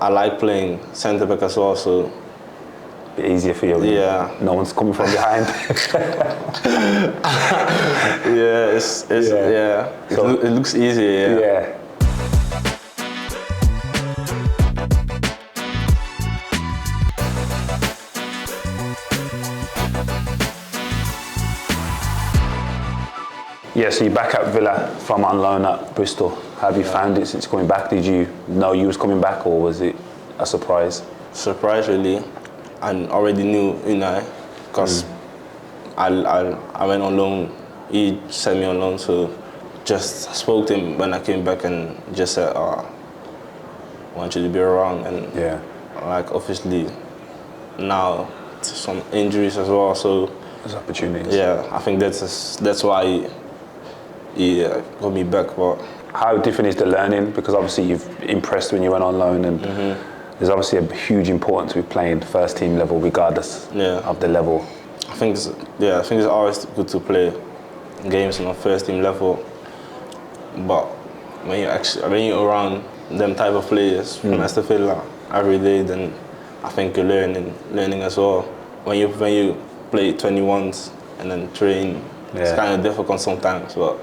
I like playing centre back as well, so Bit easier for you. Yeah. No one's coming from behind. yeah, it looks easy. Yeah. Yeah, so you're back at Villa from on loan at Bristol. How have you found it since coming back? Did you know you was coming back, or was it a surprise? Surprise, really. I already knew Unai because I went on loan. He sent me on loan, so just spoke to him when I came back and just said, I want you to be around. And like obviously now some injuries as well, so there's opportunities. Yeah, I think that's why he got me back. But how different is the learning? Because obviously you've impressed when you went on loan, and there's obviously a huge importance with playing first team level regardless of the level. I think it's always good to play games on first team level, but when you're around them type of players from Aston Villa every day, then I think you're learning as well. When you play 21s and then train, it's kind of difficult sometimes, but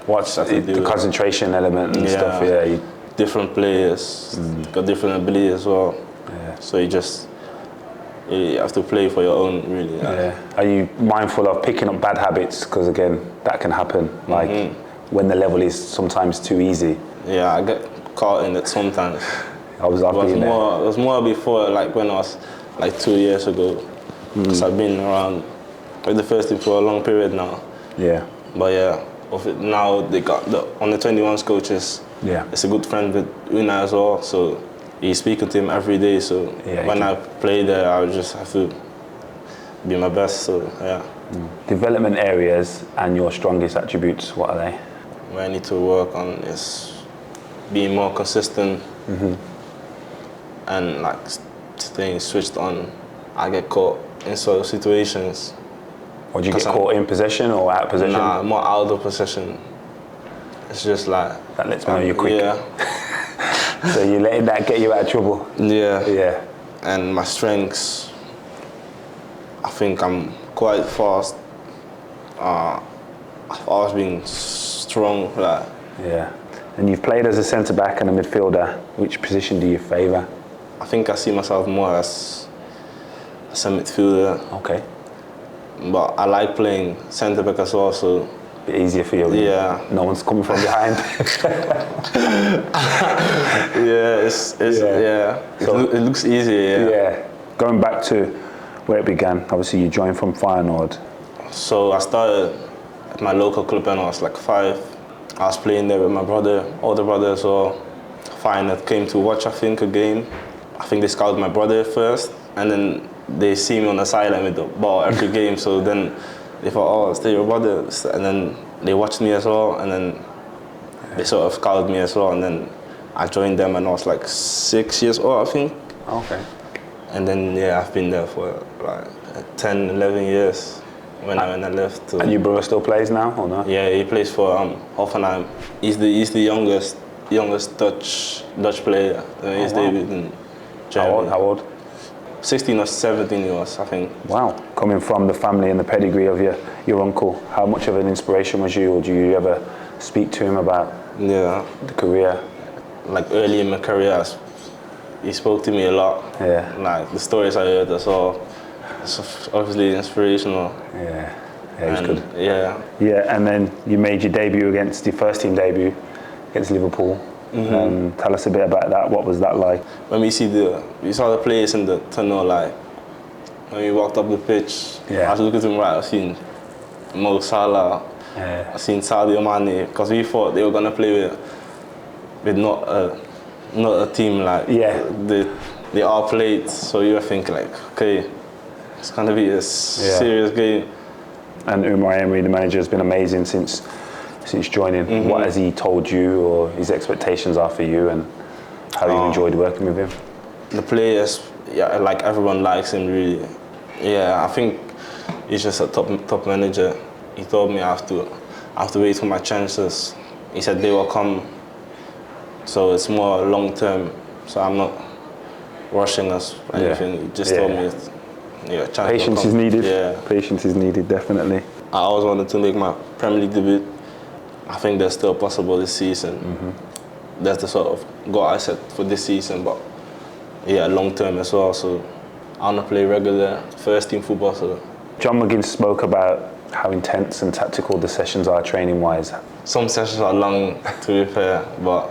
what's the concentration element and stuff? Yeah, different players got different ability as well. Yeah. So you have to play for your own, really. Yeah. Are you mindful of picking up bad habits? Because again, that can happen. Like when the level is sometimes too easy. Yeah, I get caught in it sometimes. It was more before, like when I was like 2 years ago. Because I've been around with the first team for a long period now. Yeah. But now they got the under 21s coaches. Yeah. It's a good friend with Unai as well, so he's speaking to him every day. So when I play there, I just have to be my best. So Development areas and your strongest attributes, what are they? What I need to work on is being more consistent and like staying switched on. I get caught in sort of situations. Or do you get caught in possession or out of possession? Nah, more out of possession. It's just like... That lets me know you're quick. Yeah. So you're letting that get you out of trouble? Yeah. Yeah. And my strengths, I think I'm quite fast. I've always been strong. Yeah. And you've played as a centre-back and a midfielder. Which position do you favour? I think I see myself more as a midfielder. Okay. But I like playing centre-back as well, so... Bit easier for you. Yeah. No one's coming from behind. It looks easy. Yeah. Going back to where it began, obviously you joined from Feyenoord. So I started at my local club when I was like 5. I was playing there with my older brother as well. Feyenoord came to watch, I think, a game. I think they scouted my brother first, and then they see me on the sideline with the ball every game. So then they thought, stay your brother. And then they watched me as well, and then they sort of scouted me as well. And then I joined them, and I was like 6 years old, I think. Okay. And then I've been there for like 10, 11 years when I left. And your brother still plays now, or not? Yeah, he plays for Hoffenheim. He's the youngest Dutch player. He's debuted in Germany. How old? 16 or 17 he was, I think. Wow. Coming from the family and the pedigree of your uncle, how much of an inspiration was you, or do you ever speak to him about the career? Like early in my career, he spoke to me a lot. Yeah. Like the stories I heard as well. It's obviously inspirational. Yeah. Yeah, he's good. Yeah. Yeah, and then you made your first team debut against Liverpool. Tell us a bit about that. What was that like? When we saw the players in the tunnel, like when we walked up the pitch, I was looking to the right, I seen Mo Salah, I seen Sadio Mane, because we thought they were gonna play with not a team like they all played. So you were thinking like, okay, it's gonna be a serious game. And Unai Emery, the manager, has been amazing since joining. What has he told you, or his expectations are for you, and how you enjoyed working with him? The players, like everyone likes him really. Yeah, I think he's just a top manager. He told me I have to wait for my chances. He said they will come. So it's more long term. So I'm not rushing us or anything. He just told me, chance will patience come. is needed. Yeah. Patience is needed, definitely. I always wanted to make my Premier League debut. I think that's still possible this season. That's the sort of goal I set for this season, but long term as well. So I want to play regular first team football. So John McGinn spoke about how intense and tactical the sessions are training wise. some sessions are long, to be fair, but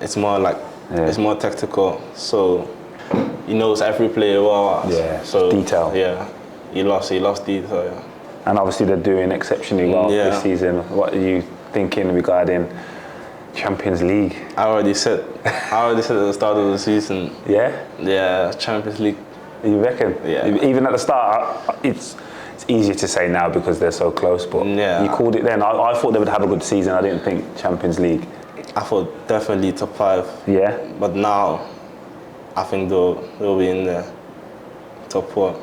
it's more like it's more tactical. So he knows every player well. Yeah, so detail. Yeah, he loves detail. Yeah. And obviously they're doing exceptionally well this season. What are you thinking regarding Champions League? I already said at the start of the season. Yeah? Yeah, Champions League. You reckon? Yeah. Even at the start, it's easier to say now because they're so close, but you called it then. I thought they would have a good season. I didn't think Champions League. I thought definitely top 5. Yeah? But now, I think they'll be in the top 4.